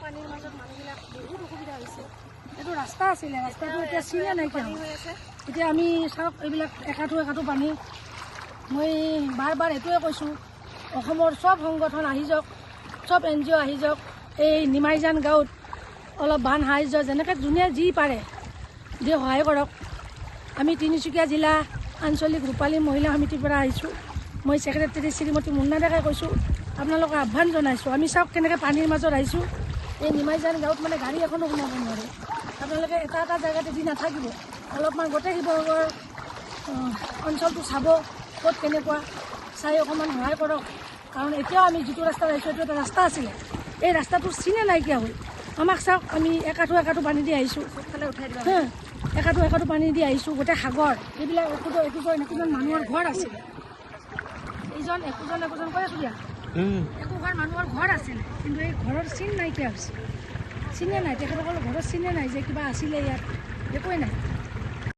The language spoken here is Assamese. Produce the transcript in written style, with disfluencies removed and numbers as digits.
পানীৰ মাজত মানুহবিলাক বহুত অসুবিধা হৈছে। এইটো ৰাস্তা আছিলে, ৰাস্তাটো এতিয়া চিনে নাইকিয়া হৈ আছে। এতিয়া আমি চাওক এইবিলাক একাঠো পানী। মই বাৰ এইটোৱে কৈছোঁ, অসমৰ চব সংগঠন আহি যাওক, চব NGO আহি যাওক, এই নিমাইজান গাঁৱত অলপ বান সাহাৰ্য যেনেকৈ যোনে যি পাৰে দি সহায় কৰক। আমি তিনিচুকীয়া জিলা আঞ্চলিক ৰূপালী মহিলা সমিতিৰ পৰা আহিছোঁ। মই ছেক্ৰেটাৰী শ্ৰীমতী মুন্না ডেকাই কৈছোঁ, আপোনালোকক আহ্বান জনাইছোঁ। আমি চাওক কেনেকৈ পানীৰ মাজত আহিছোঁ। এই নিমাইজান গাঁৱত মানে গাড়ী এখনো সোমাব নোৱাৰে। আপোনালোকে এটা জেগাতে দি নাথাকিব, অলপমান গোটেই শিৱসাগৰ অঞ্চলটো চাব, ক'ত কেনেকুৱা চাই অকণমান সহায় কৰক। কাৰণ এতিয়াও আমি যিটো ৰাস্তাত আহিছোঁ এইটো এটা ৰাস্তা আছিলে, এই ৰাস্তাটো চিনে নাইকিয়া হ'ল। আমাক চাওক, আমি একাঠো পানী দি আহিছোঁ, উঠাই দিব একাঠো পানী দি আহিছোঁ। গোটেই সাগৰ এইবিলাক একোজন মানুহৰ ঘৰ আছিলে, এইজন একোজন কৈ আছোঁ দিয়া, একোঘৰ মানুহৰ ঘৰ আছিলে, কিন্তু এই ঘৰৰ চিন নাইকিয়া হৈছে। চিনে নাই, তেখেতসকলৰ ঘৰৰ চিনে নাই যে কিবা আছিলে ইয়াত, একোৱেই নাই।